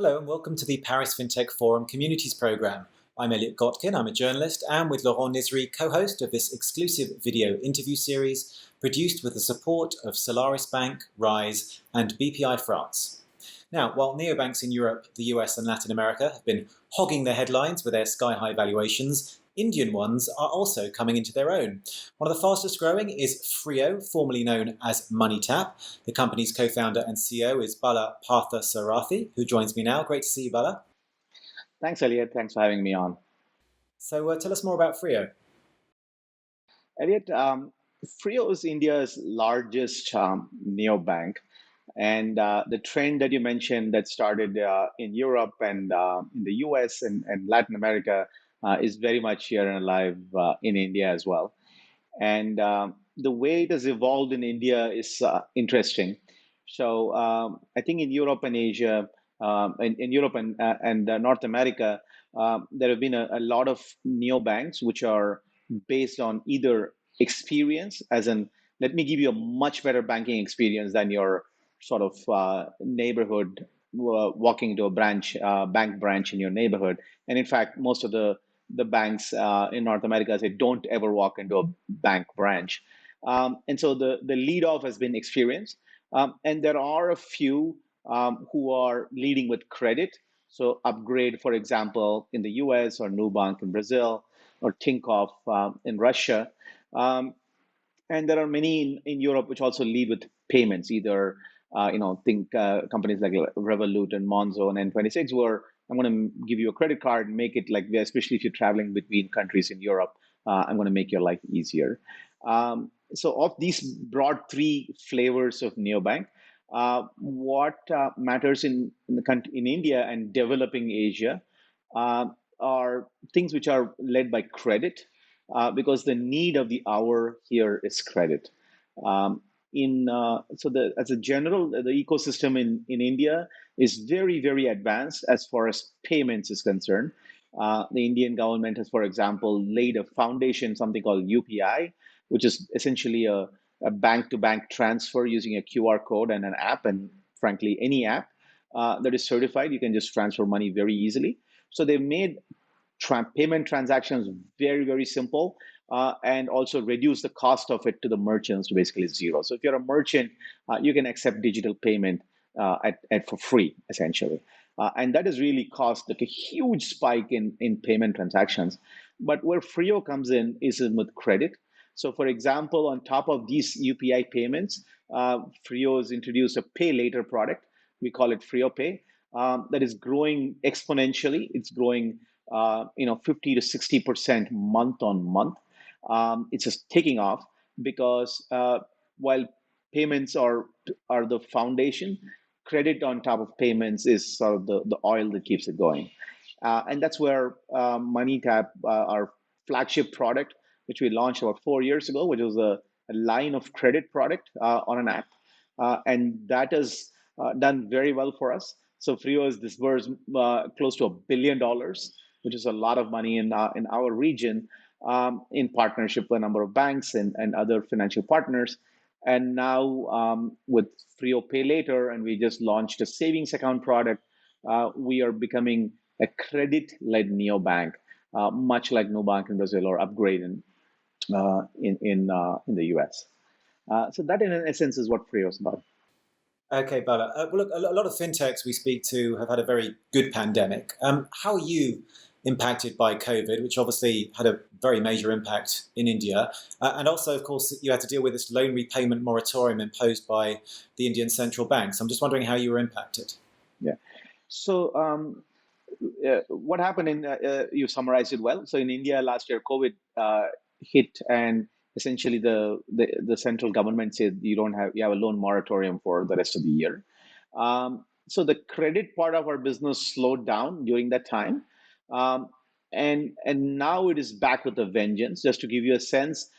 Hello and welcome to the Paris Fintech Forum Communities Programme. I'm Elliot Gotkin, I'm a journalist and with Laurent Nisri, co-host of this exclusive video interview series produced with the support of Solaris Bank, Rise and BPI France. Now, while neobanks in Europe, the US and Latin America have been hogging their headlines with their sky-high valuations, Indian ones are also coming into their own. One of the fastest growing is Frio, formerly known as MoneyTap. The company's co-founder and CEO is Bala Parthasarathy, who joins me now. Great to see you, Bala. Thanks, Elliot. Thanks for having me on. So tell us more about Frio. Elliot, Frio is India's largest neobank. And the trend that you mentioned that started in Europe and in the US and Latin America is very much here and alive in India as well. And the way it has evolved in India is interesting. So I think in Europe and Asia, in Europe and North America, there have been a lot of neobanks which are based on either experience, as in, let me give you a much better banking experience than your sort of neighborhood walking to a bank branch in your neighborhood. And in fact, most of the banks in North America say don't ever walk into a bank branch. And so the lead off has been experience. And there are a few who are leading with credit. So Upgrade, for example, in the US, or Nubank in Brazil, or Tinkoff in Russia. And there are many in Europe which also lead with payments, either think companies like Revolut and Monzo and N26, where I'm going to give you a credit card and make it like, especially if you're traveling between countries in Europe, I'm going to make your life easier. So of these broad three flavors of neobank, what matters in India and developing Asia are things which are led by credit, because the need of the hour here is credit. As a general, the ecosystem in India is very advanced as far as payments is concerned. The Indian government has, for example, laid a foundation, something called UPI, which is essentially a bank-to-bank transfer using a QR code and an app, and frankly, any app that is certified, you can just transfer money very easily. So they've made payment transactions very simple, and also reduce the cost of it to the merchants to basically zero. So if you're a merchant, you can accept digital payment for free, essentially. And that has really caused like a huge spike in payment transactions. But where Frio comes in is with credit. So for example, on top of these UPI payments, Frio has introduced a pay later product. We call it Frio Pay. That is growing exponentially. It's growing 50 to 60% month on month. It's just taking off because while payments are the foundation, credit on top of payments is sort of the oil that keeps it going. And that's where MoneyTap, our flagship product, which we launched about 4 years ago, which was a line of credit product on an app. And that has done very well for us. So Frio has disbursed close to $1 billion, which is a lot of money in our region, in partnership with a number of banks and other financial partners. And now with Frio Pay Later, and we just launched a savings account product, we are becoming a credit-led neobank, much like Nubank in Brazil or Upgrade in the US. So that, in essence, is what Frio is about. Okay, Bala. Well, look, a lot of fintechs we speak to have had a very good pandemic. How are you impacted by COVID, which obviously had a very major impact in India? And also, of course, you had to deal with this loan repayment moratorium imposed by the Indian central bank. So I'm just wondering how you were impacted. Yeah. So what happened you summarized it well. So in India last year, COVID hit, and essentially the central government said you have a loan moratorium for the rest of the year. So the credit part of our business slowed down during that time. And now it is back with a vengeance. Just to give you a sense,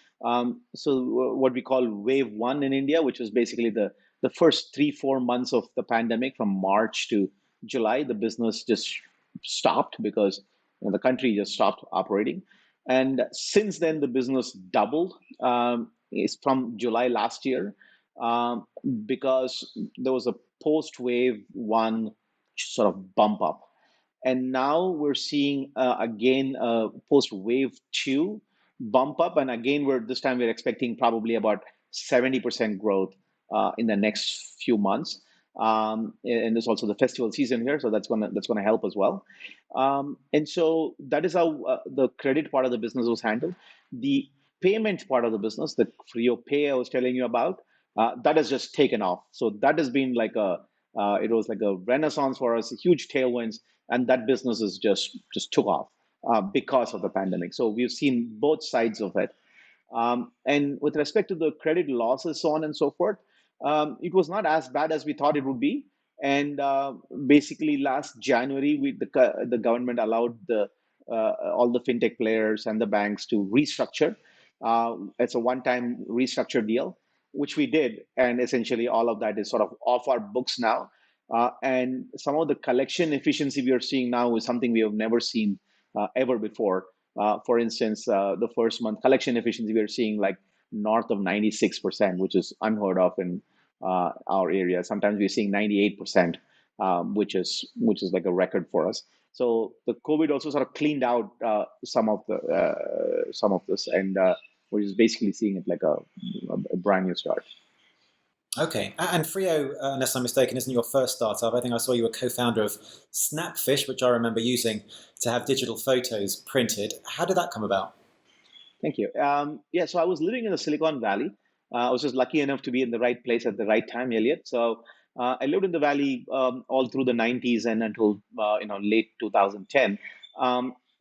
so what we call wave one in India, which was basically the first 3-4 months of the pandemic, from March to July, the business just stopped because the country just stopped operating. And since then, the business doubled. Is from July last year, because there was a post wave one sort of bump up. And now we're seeing again post wave two bump up, and again we're this time we're expecting probably about 70% growth in the next few months. And there's also the festival season here, so that's gonna help as well. And so that is how the credit part of the business was handled. The payment part of the business, the Frio Pay I was telling you about, that has just taken off. So that has been like a it was like a renaissance for us, huge tailwinds, and that business is just took off because of the pandemic. So we've seen both sides of it. And with respect to the credit losses, so on and so forth, it was not as bad as we thought it would be. And basically, last January, the government allowed all the fintech players and the banks to restructure. It's a one-time restructure deal, which we did, and essentially all of that is sort of off our books now. And some of the collection efficiency we are seeing now is something we have never seen ever before. For instance, the first month collection efficiency we are seeing like north of 96%, which is unheard of in our area. Sometimes we're seeing 98%, which is like a record for us. So the COVID also sort of cleaned out some of this, and we're just basically seeing it like a brand new start. Okay, and Frio, unless I'm mistaken, isn't your first startup? I think I saw you were co-founder of Snapfish, which I remember using to have digital photos printed. How did that come about? Thank you. Yeah, so I was living in the Silicon Valley. I was just lucky enough to be in the right place at the right time, Elliot. So I lived in the valley all through the 90s and until late 2010.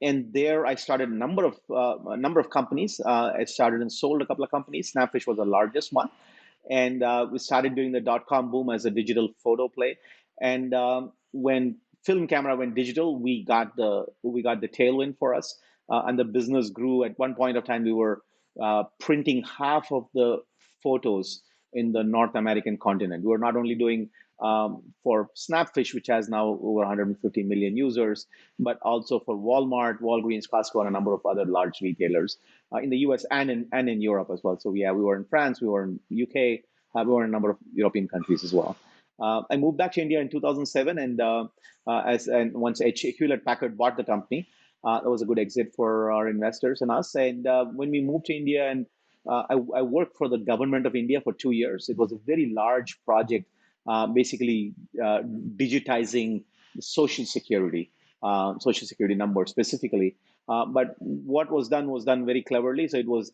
And there I started a number of companies. I started and sold a couple of companies. Snapfish was the largest one, and we started doing the dot-com boom as a digital photo play. And when film camera went digital, we got the tailwind for us, and the business grew. At one point of time, we were printing half of the photos in the North American continent. We were not only doing for Snapfish, which has now over 150 million users, but also for Walmart, Walgreens, Costco, and a number of other large retailers in the US and in Europe as well. So yeah, we were in France, we were in UK, we were in a number of European countries as well. I moved back to India in 2007, and once Hewlett Packard bought the company, that was a good exit for our investors and us. And when we moved to India, and I worked for the government of India for 2 years. It was a very large project, basically digitizing social security number specifically. But what was done very cleverly. So it was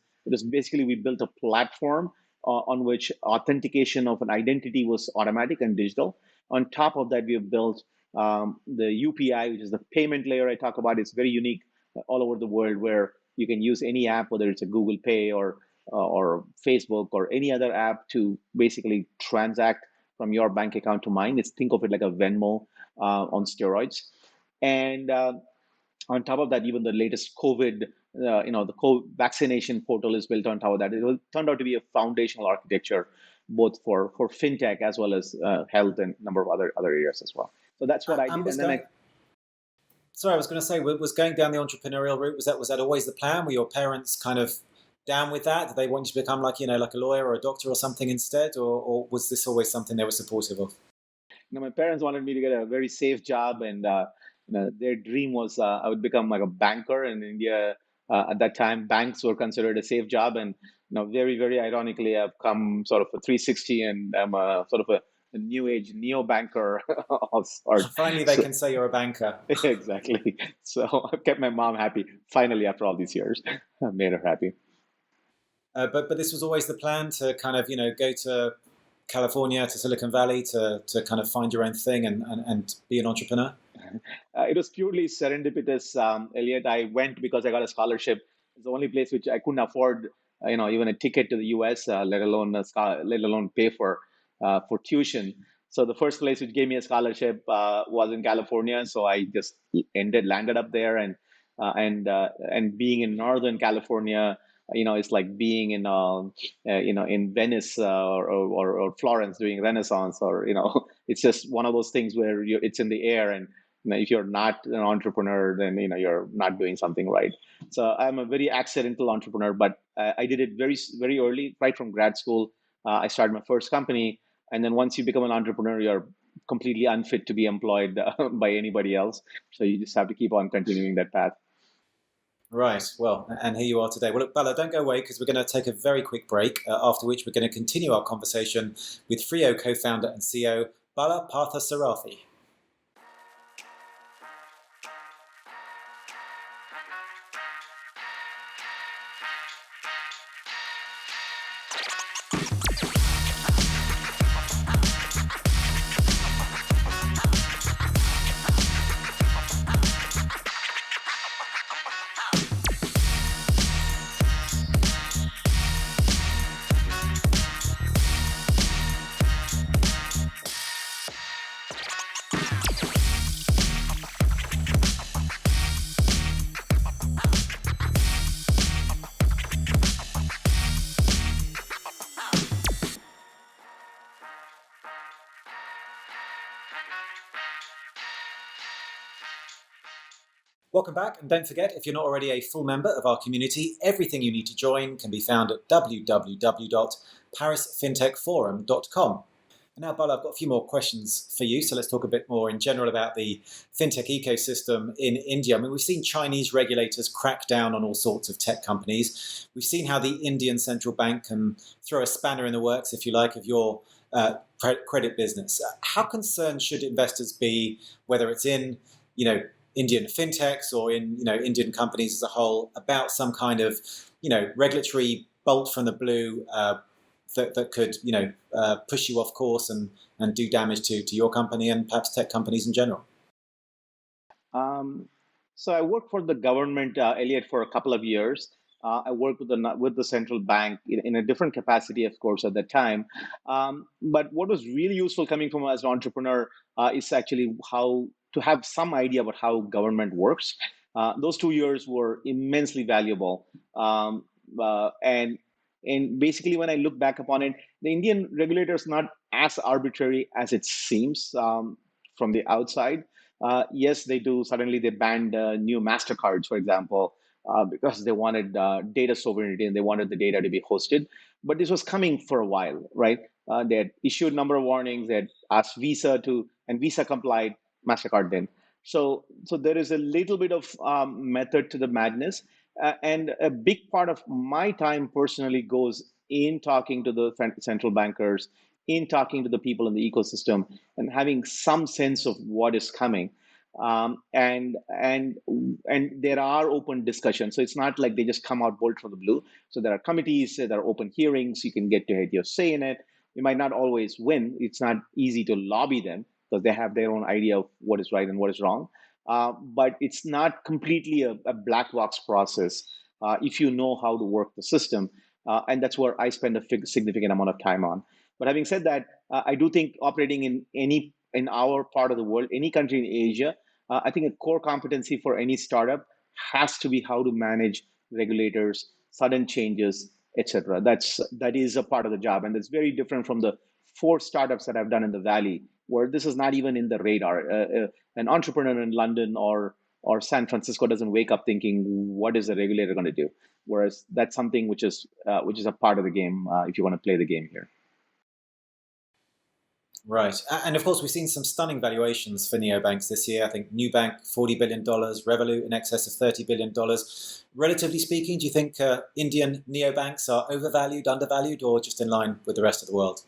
basically we built a platform on which authentication of an identity was automatic and digital. On top of that, we have built the UPI, which is the payment layer I talk about. It's very unique all over the world, where you can use any app, whether it's a Google Pay or Facebook or any other app, to basically transact from your bank account to mine. It's think of it like a Venmo on steroids. And on top of that, even the latest COVID, the vaccination portal is built on top of that. Turned out to be a foundational architecture, both for fintech as well as health and a number of other areas as well. So that's what I And did, was and then going, I sorry, I was going to say, was going down the entrepreneurial route, was that always the plan? Were your parents kind of down with that? Did they want you to become like a lawyer or a doctor or something instead, or was this always something they were supportive of? my parents wanted me to get a very safe job, and their dream was I would become like a banker in India. At that time, banks were considered a safe job, and very, very ironically, I've come sort of a 360, and I'm a sort of a new age neo banker of sort. Finally, they So can say you're a banker. exactly. So I've kept my mom happy. Finally, after all these years, I made her happy. But this was always the plan to kind of go to California, to Silicon Valley, to kind of find your own thing and be an entrepreneur. It was purely serendipitous, Elliot. I went because I got a scholarship. It's the only place which I couldn't afford, even a ticket to the U.S., let alone pay for tuition. So the first place which gave me a scholarship was in California. So I just landed up there, and being in Northern California, it's like being in Venice or Florence doing Renaissance, or it's just one of those things where it's in the air, and if you're not an entrepreneur, then you're not doing something right. So I'm a very accidental entrepreneur, but I did it very very early, right from grad school. I started my first company, and then once you become an entrepreneur, you're completely unfit to be employed by anybody else. So you just have to keep on continuing that path. Right. Well, and here you are today. Well, look, Bala, don't go away because we're going to take a very quick break, after which we're going to continue our conversation with Frio co-founder and CEO, Bala Parthasarathy. Welcome back, and don't forget, if you're not already a full member of our community, everything you need to join can be found at www.parisfintechforum.com. And now, Bala, I've got a few more questions for you, so let's talk a bit more in general about the fintech ecosystem in India. I mean, we've seen Chinese regulators crack down on all sorts of tech companies. We've seen how the Indian central bank can throw a spanner in the works, if you like, of your credit business. How concerned should investors be, whether it's in, Indian fintechs or in, Indian companies as a whole, about some kind of, regulatory bolt from the blue that could, push you off course and do damage to your company and perhaps tech companies in general? So I worked for the government, Elliot, for a couple of years. I worked with the central bank in a different capacity, of course, at that time. But what was really useful coming from as an entrepreneur is actually how to have some idea about how government works. Those 2 years were immensely valuable. And basically, when I look back upon it, the Indian regulator is not as arbitrary as it seems from the outside. Yes, they do. Suddenly, they banned new Mastercards, for example, because they wanted data sovereignty and they wanted the data to be hosted. But this was coming for a while, right? They had issued a number of warnings. They had asked Visa to, and Visa complied. Mastercard didn't. So there is a little bit of method to the madness, and a big part of my time personally goes in talking to the central bankers, in talking to the people in the ecosystem, and having some sense of what is coming. And there are open discussions, so it's not like they just come out bolt from the blue. So there are committees, there are open hearings. You can get to have your say in it. You might not always win. It's not easy to lobby them because they have their own idea of what is right and what is wrong. But it's not completely a black box process if you know how to work the system. And that's where I spend a significant amount of time on. But having said that, I do think operating in our part of the world, any country in Asia, I think a core competency for any startup has to be how to manage regulators, sudden changes, etc. That is a part of the job, and that's very different from the 4 startups that I've done in the Valley, where this is not even in the radar. An entrepreneur in London or San Francisco doesn't wake up thinking, "What is the regulator going to do?" Whereas that's something which is a part of the game if you want to play the game here. Right. And of course, we've seen some stunning valuations for neobanks this year. I think Nubank, $40 billion, Revolut in excess of $30 billion. Relatively speaking, do you think Indian neobanks are overvalued, undervalued, or just in line with the rest of the world?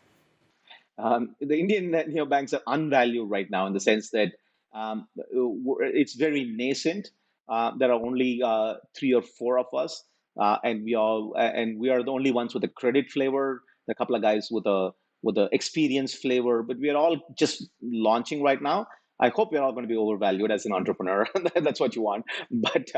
The Indian banks are unvalued right now in the sense that it's very nascent. There are only 3 or 4 of us, and we are the only ones with a credit flavor. There are a couple of guys with a experience flavor, but we are all just launching right now. I hope we're all going to be overvalued as an entrepreneur. That's what you want. But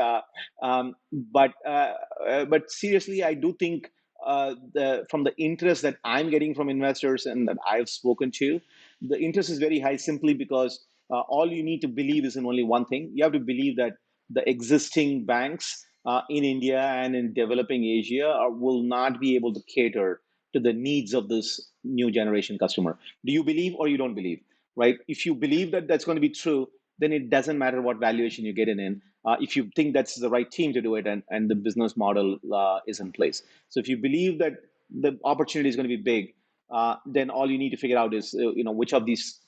seriously, I do think from the interest that I'm getting from investors and that I've spoken to, the interest is very high simply because all you need to believe is in only one thing. You have to believe that the existing banks in India and in developing Asia will not be able to cater to the needs of this new generation customer. Do you believe or you don't believe? Right? If you believe that that's going to be true, then it doesn't matter what valuation you get it in. If you think that's the right team to do it and the business model is in place. So if you believe that the opportunity is going to be big, then all you need to figure out is which of these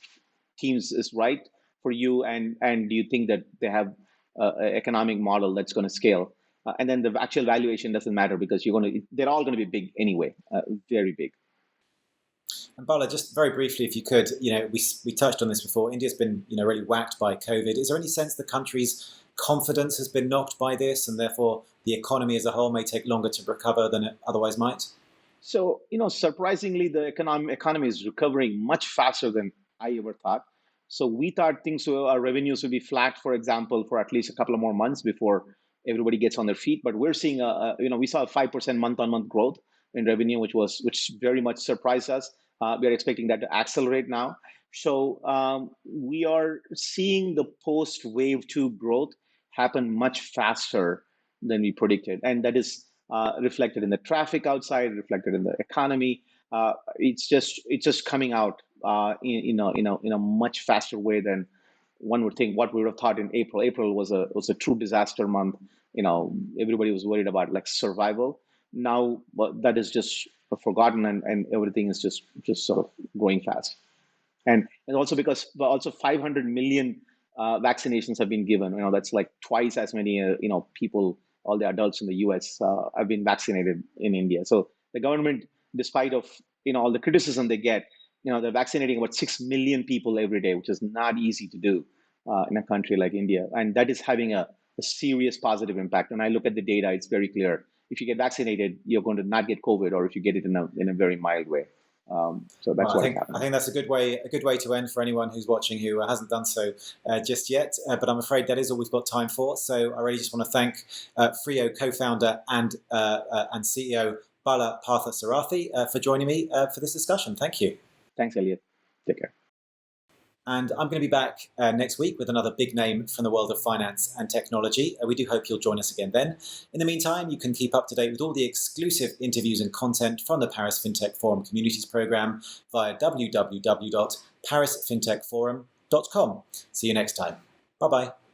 teams is right for you, and do you think that they have an economic model that's going to scale? And then the actual valuation doesn't matter because they're all going to be big anyway, very big. And Bala, just very briefly, if you could, we touched on this before. India's been, really whacked by COVID. Is there any sense the country's confidence has been knocked by this, and therefore the economy as a whole may take longer to recover than it otherwise might? So, surprisingly, the economy is recovering much faster than I ever thought. So we thought our revenues would be flat, for example, for at least a couple of more months before everybody gets on their feet. But we're seeing we saw a 5% month-on-month growth in revenue, which very much surprised us. We are expecting that to accelerate now. So we are seeing the post-wave two growth happen much faster than we predicted, and that is reflected in the traffic outside, reflected in the economy. It's just coming out in a much faster way than one would think. What we would have thought in April. April was a true disaster month. Everybody was worried about like survival. Now that is just forgotten, and everything is just sort of growing fast. And also because 500 million vaccinations have been given. That's like twice as many people, all the adults in the US have been vaccinated in India. So the government, despite of all the criticism they get, they're vaccinating about 6 million people every day, which is not easy to do in a country like India, and that is having a serious positive impact. And I look at the data; it's very clear. If you get vaccinated, you're going to not get COVID, or if you get it in a very mild way. So that's Well, what happened. I think that's a good way to end for anyone who's watching who hasn't done so just yet. But I'm afraid that is all we've got time for. So I really just want to thank Frio co-founder and CEO Bala Parthasarathy for joining me for this discussion. Thank you. Thanks, Elliot. Take care. And I'm going to be back next week with another big name from the world of finance and technology. We do hope you'll join us again then. In the meantime, you can keep up to date with all the exclusive interviews and content from the Paris FinTech Forum Communities Programme via www.parisfintechforum.com. See you next time. Bye-bye.